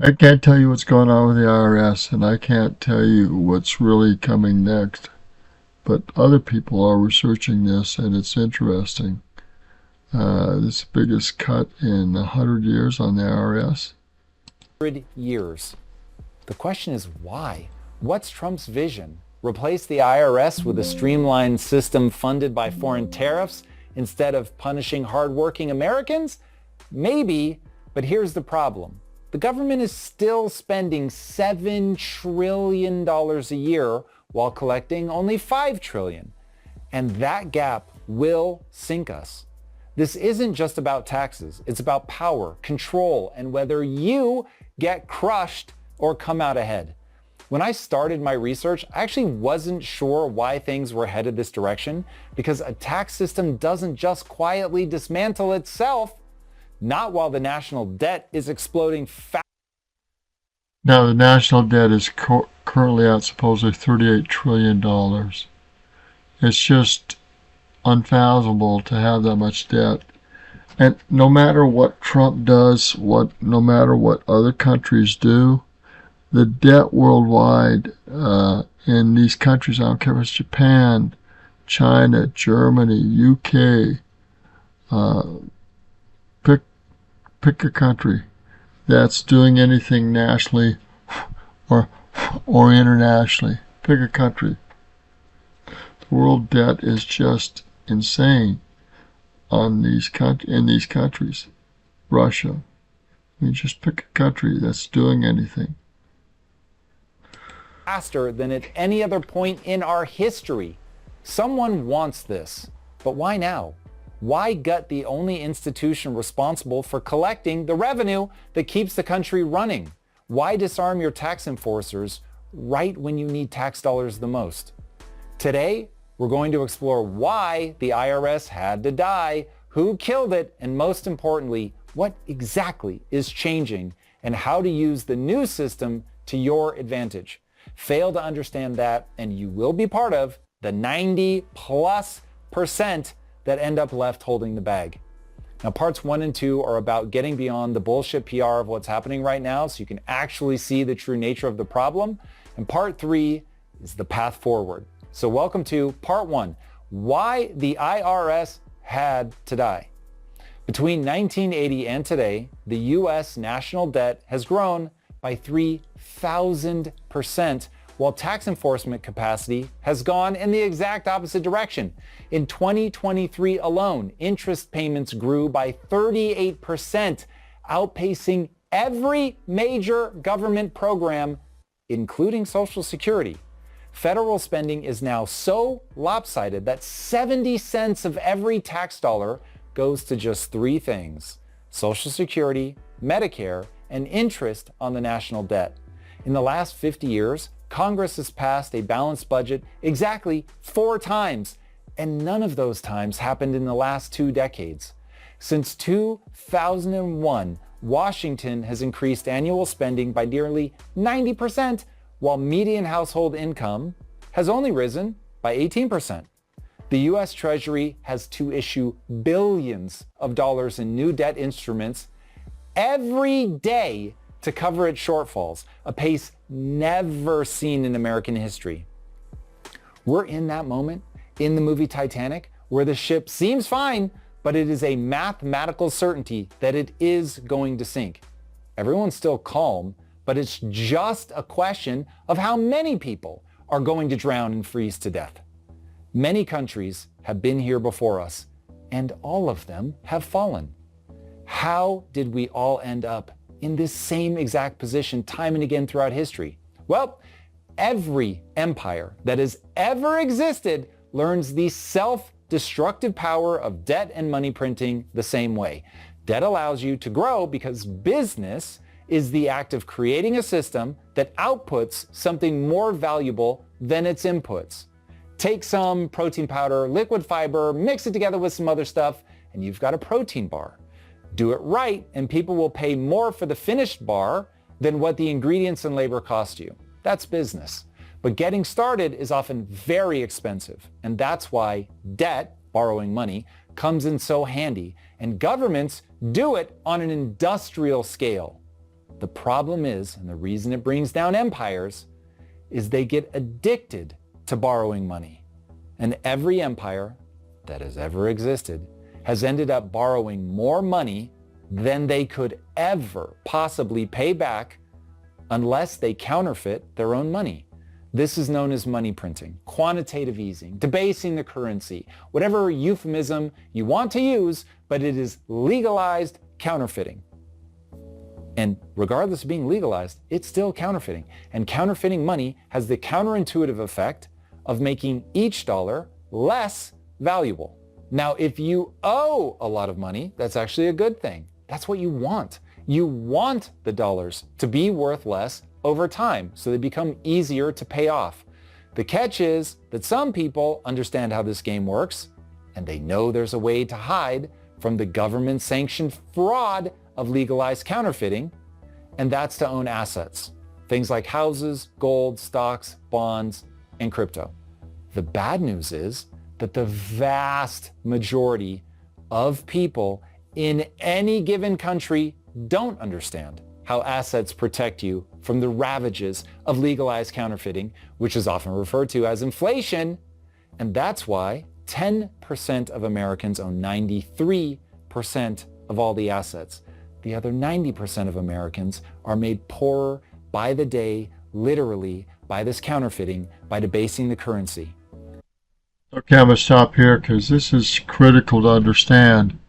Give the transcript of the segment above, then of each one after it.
I can't tell you what's going on with the IRS, and I can't tell you what's really coming next. But other people are researching this, and it's interesting. This is the biggest cut in 100 years on the IRS. 100 years. The question is why? What's Trump's vision? Replace the IRS with a streamlined system funded by foreign tariffs instead of punishing hardworking Americans? Maybe, but here's the problem. The government is still spending $7 trillion a year while collecting only $5 trillion. And that gap will sink us. This isn't just about taxes. It's about power, control, and whether you get crushed or come out ahead. When I started my research, I actually wasn't sure why things were headed this direction because a tax system doesn't just quietly dismantle itself, not while the national debt is exploding fast. Now, the national debt is currently at supposedly $38 trillion. It's just unfathomable to have that much debt. And no matter what Trump does, no matter what other countries do, the debt worldwide in these countries, I don't care if it's Japan, China, Germany, UK, pick a country that's doing anything nationally or internationally. Pick a country. The world debt is just insane in these countries. Russia. I mean, just pick a country that's doing anything. Faster than at any other point in our history. Someone wants this, but why now? Why gut the only institution responsible for collecting the revenue that keeps the country running? Why disarm your tax enforcers right when you need tax dollars the most? Today, we're going to explore why the IRS had to die, who killed it, and most importantly, what exactly is changing and how to use the new system to your advantage. Fail to understand that, and you will be part of the 90+% that end up left holding the bag. Now, parts 1 and 2 are about getting beyond the bullshit PR of what's happening right now so you can actually see the true nature of the problem. And part 3 is the path forward. So welcome to part 1, why the IRS had to die. Between 1980 and today, the U.S. national debt has grown by 3,000%, while tax enforcement capacity has gone in the exact opposite direction. In 2023 alone, interest payments grew by 38%, outpacing every major government program, including Social Security. Federal spending is now so lopsided that 70 cents of every tax dollar goes to just 3 things: Social Security, Medicare, and interest on the national debt. In the last 50 years, Congress has passed a balanced budget exactly 4 times, and none of those times happened in the last 2 decades. Since 2001, Washington has increased annual spending by nearly 90%, while median household income has only risen by 18%. The U.S. Treasury has to issue billions of dollars in new debt instruments every day to cover its shortfalls, a pace never seen in American history. We're in that moment in the movie Titanic where the ship seems fine, but it is a mathematical certainty that it is going to sink. Everyone's still calm, but it's just a question of how many people are going to drown and freeze to death. Many countries have been here before us, and all of them have fallen. How did we all end up in this same exact position time and again throughout history? Well, every empire that has ever existed learns the self-destructive power of debt and money printing the same way. Debt allows you to grow because business is the act of creating a system that outputs something more valuable than its inputs. Take some protein powder, liquid fiber, mix it together with some other stuff, and you've got a protein bar. Do it right, and people will pay more for the finished bar than what the ingredients and labor cost you. That's business. But getting started is often very expensive, and that's why debt, borrowing money, comes in so handy, and governments do it on an industrial scale. The problem is, and the reason it brings down empires, is they get addicted to borrowing money. And every empire that has ever existed has ended up borrowing more money than they could ever possibly pay back unless they counterfeit their own money. This is known as money printing, quantitative easing, debasing the currency, whatever euphemism you want to use, but it is legalized counterfeiting. And regardless of being legalized, it's still counterfeiting. And counterfeiting money has the counterintuitive effect of making each dollar less valuable. Now, if you owe a lot of money, that's actually a good thing. That's what you want. You want the dollars to be worth less over time so they become easier to pay off. The catch is that some people understand how this game works, and they know there's a way to hide from the government-sanctioned fraud of legalized counterfeiting, and that's to own assets. Things like houses, gold, stocks, bonds, and crypto. The bad news is that the vast majority of people in any given country don't understand how assets protect you from the ravages of legalized counterfeiting, which is often referred to as inflation. And that's why 10% of Americans own 93% of all the assets. The other 90% of Americans are made poorer by the day, literally, by this counterfeiting, by debasing the currency. Okay, I'm going to stop here because this is critical to understand.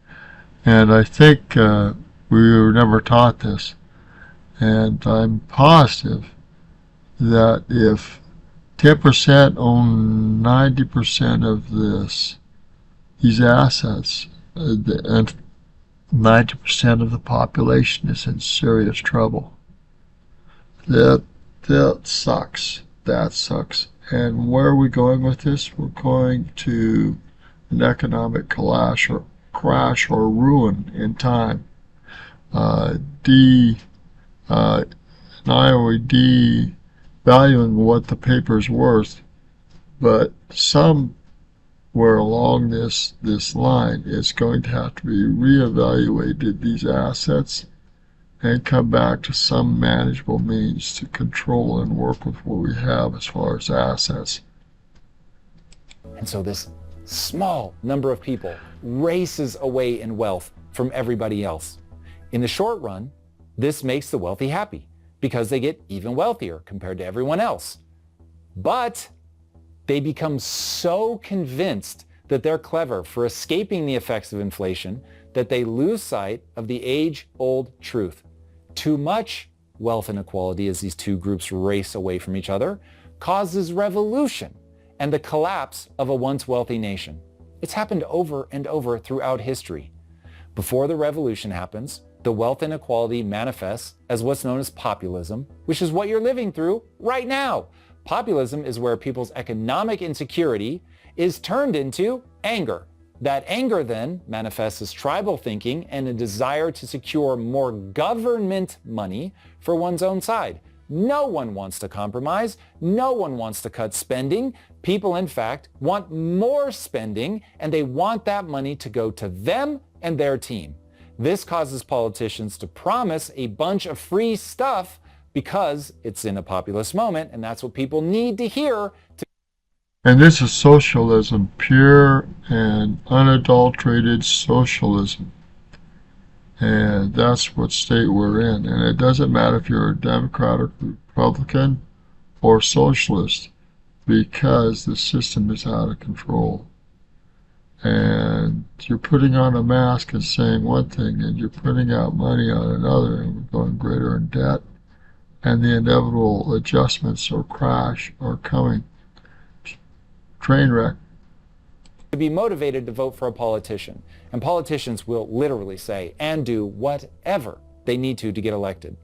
And I think we were never taught this. And I'm positive that if 10% own 90% of these assets, and 90% of the population is in serious trouble. That sucks. That sucks. And where are we going with this? We're going to an economic crash or ruin in time. Not only devaluing what the paper's worth, but somewhere along this line, it's going to have to be reevaluated, these assets, and come back to some manageable means to control and work with what we have as far as assets. And so this small number of people races away in wealth from everybody else. In the short run, this makes the wealthy happy because they get even wealthier compared to everyone else. But they become so convinced that they're clever for escaping the effects of inflation that they lose sight of the age-old truth. Too much wealth inequality as these two groups race away from each other causes revolution and the collapse of a once wealthy nation. It's happened over and over throughout history. Before the revolution happens, the wealth inequality manifests as what's known as populism, which is what you're living through right now. Populism is where people's economic insecurity is turned into anger. That anger then manifests as tribal thinking and a desire to secure more government money for one's own side. No one wants to compromise. No one wants to cut spending. People, in fact, want more spending, and they want that money to go to them and their team. This causes politicians to promise a bunch of free stuff because it's in a populist moment, and that's what people need to hear. And this is socialism, pure and unadulterated socialism. And that's what state we're in. And it doesn't matter if you're a Democrat or Republican or socialist, because the system is out of control. And you're putting on a mask and saying one thing, and you're putting out money on another, and we're going greater in debt. And the inevitable adjustments or crash are coming. Train wreck. To be motivated to vote for a politician. And politicians will literally say and do whatever they need to get elected.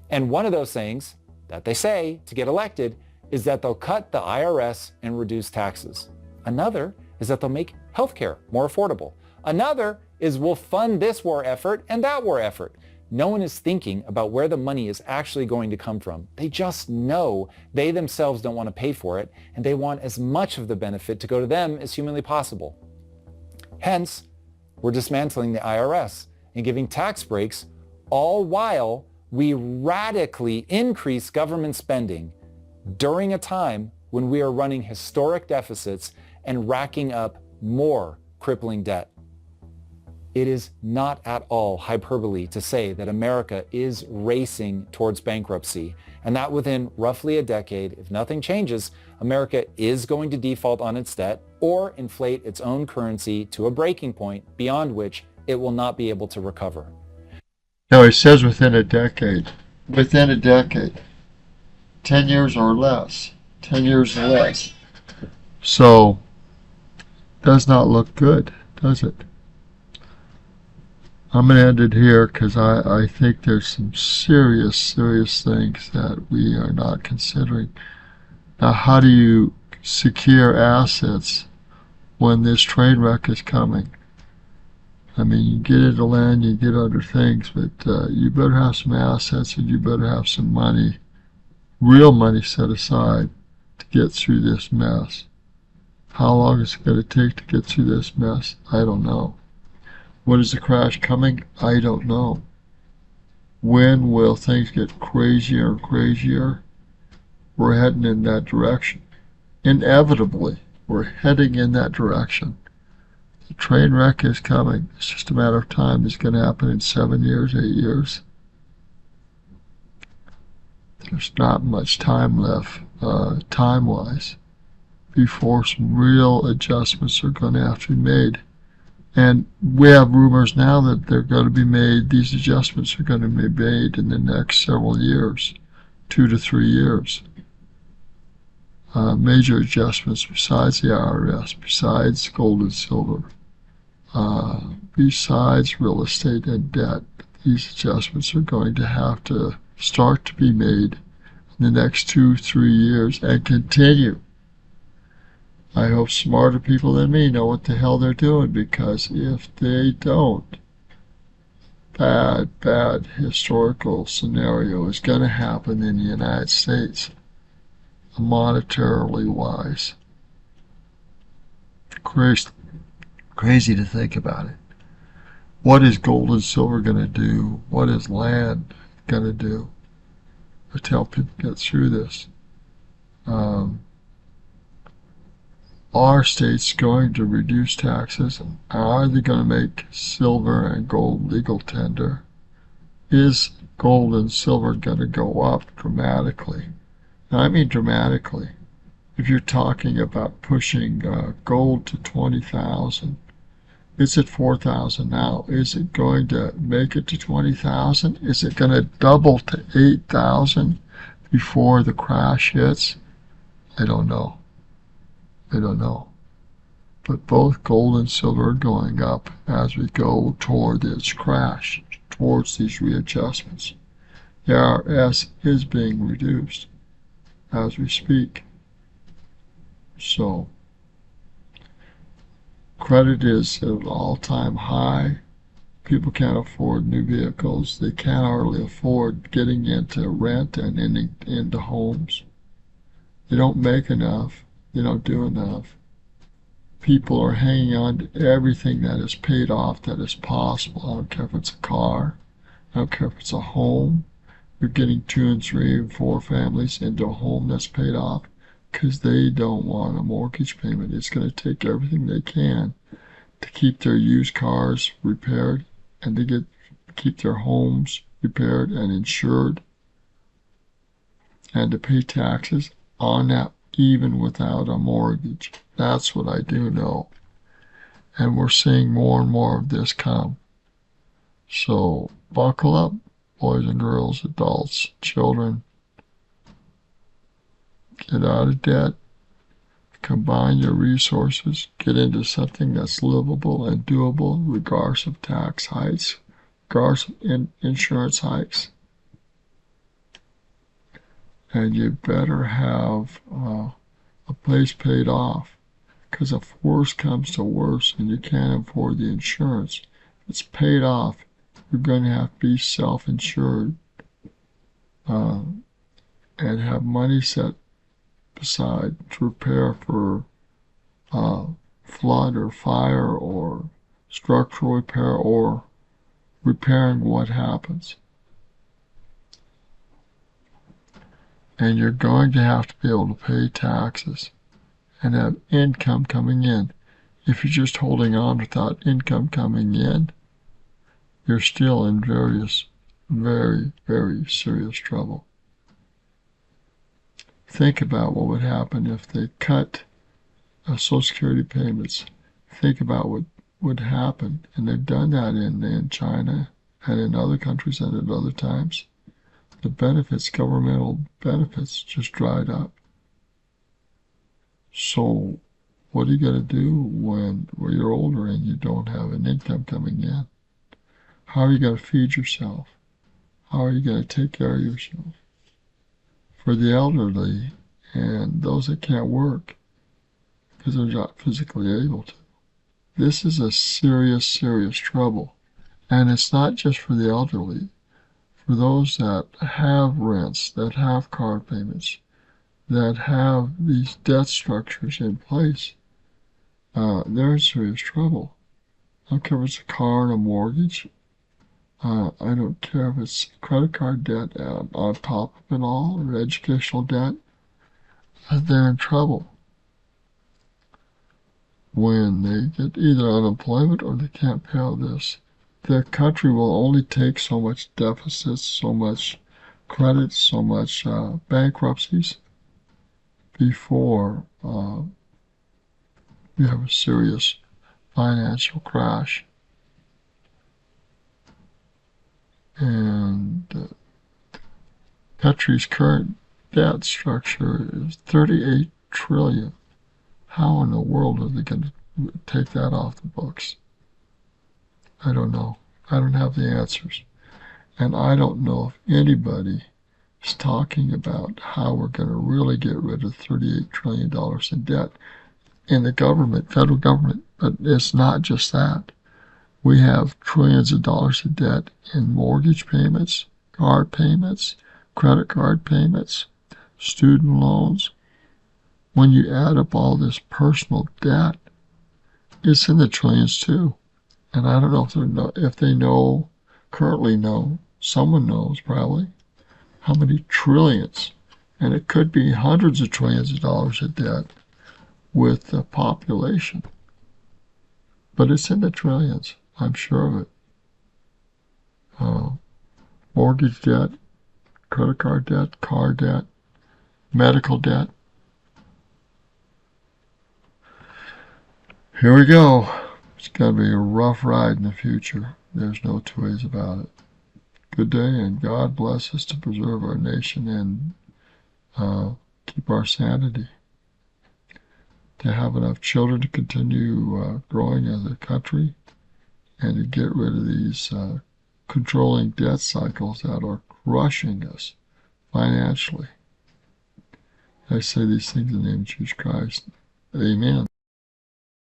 And one of those things that they say to get elected is that they'll cut the IRS and reduce taxes. Another is that they'll make healthcare more affordable. Another is we'll fund this war effort and that war effort. No one is thinking about where the money is actually going to come from. They just know they themselves don't want to pay for it, and they want as much of the benefit to go to them as humanly possible. Hence, we're dismantling the IRS and giving tax breaks, all while we radically increase government spending during a time when we are running historic deficits and racking up more crippling debt. It is not at all hyperbole to say that America is racing towards bankruptcy, and that within roughly a decade, if nothing changes, America is going to default on its debt or inflate its own currency to a breaking point beyond which it will not be able to recover. No, it says within a decade. Within a decade. 10 years or less. 10 years or less. So, does not look good, does it? I'm going to end it here because I think there's some serious things that we are not considering. Now, how do you secure assets when this train wreck is coming? I mean, you get into land, you get other things, but you better have some assets and you better have some money, real money set aside to get through this mess. How long is it going to take to get through this mess? I don't know. When is the crash coming? I don't know. When will things get crazier and crazier? We're heading in that direction. Inevitably, we're heading in that direction. The train wreck is coming. It's just a matter of time. It's going to happen in 7 years, 8 years. There's not much time left, time-wise, before some real adjustments are going to have to be made. And we have rumors now that they're going to be made, these adjustments are going to be made in the next several years, 2 to 3 years. Major adjustments besides the IRS, besides gold and silver, besides real estate and debt. These adjustments are going to have to start to be made in the next 2, 3 years and continue. I hope smarter people than me know what the hell they're doing, because if they don't, bad historical scenario is going to happen in the United States, monetarily wise. Crazy to think about it. What is gold and silver going to do? What is land going to do to help people get through this? Are states going to reduce taxes? Are they going to make silver and gold legal tender? Is gold and silver going to go up dramatically? And I mean dramatically. If you're talking about pushing gold to 20,000, it's at 4,000 now. Is it going to make it to 20,000? Is it going to double to 8,000 before the crash hits? I don't know. But both gold and silver are going up as we go toward this crash, towards these readjustments. The IRS is being reduced as we speak. So, credit is at an all-time high. People can't afford new vehicles. They can't hardly afford getting into rent and into homes. They don't make enough. They don't do enough. People are hanging on to everything that is paid off that is possible. I don't care if it's a car. I don't care if it's a home. You're getting 2 and 3 and 4 families into a home that's paid off because they don't want a mortgage payment. It's going to take everything they can to keep their used cars repaired and to keep their homes repaired and insured and to pay taxes on that even without a mortgage. That's what I do know. And we're seeing more and more of this come. So buckle up, boys and girls, adults, children. Get out of debt. Combine your resources. Get into something that's livable and doable regardless of tax hikes, regardless of insurance hikes. And you better have a place paid off, because if worse comes to worse and you can't afford the insurance, if it's paid off, you're going to have to be self-insured and have money set aside to repair for flood or fire or structural repair or repairing what happens. and you're going to have to be able to pay taxes and have income coming in. If you're just holding on without income coming in, you're still in very, very serious trouble. Think about what would happen if they cut Social Security payments. Think about what would happen, and they've done that in China and in other countries and at other times. The benefits, governmental benefits, just dried up. So what are you going to do when you're older and you don't have an income coming in? How are you going to feed yourself? How are you going to take care of yourself? For the elderly and those that can't work because they're not physically able to, this is a serious, serious trouble. And it's not just for the elderly. For those that have rents, that have car payments, that have these debt structures in place, they're in serious trouble. I don't care if it's a car and a mortgage. I don't care if it's credit card debt on top of it all, or educational debt. They're in trouble when they get either unemployment or they can't pay all this. The country will only take so much deficits, so much credit, so much bankruptcies before we have a serious financial crash. And the country's current debt structure is $38 trillion. How in the world are they going to take that off the books? I don't know. I don't have the answers. And I don't know if anybody is talking about how we're going to really get rid of $38 trillion in debt in the government, federal government. But it's not just that. We have trillions of dollars of debt in mortgage payments, car payments, credit card payments, student loans. When you add up all this personal debt, it's in the trillions too. And I don't know if they know, currently know, someone knows probably, how many trillions, and it could be hundreds of trillions of dollars of debt with the population. But it's in the trillions. I'm sure of it. Mortgage debt, credit card debt, car debt, medical debt. Here we go. It's going to be a rough ride in the future. There's no two ways about it. Good day, and God bless us to preserve our nation and keep our sanity. To have enough children to continue growing as a country, and to get rid of these controlling debt cycles that are crushing us financially. I say these things in the name of Jesus Christ. Amen.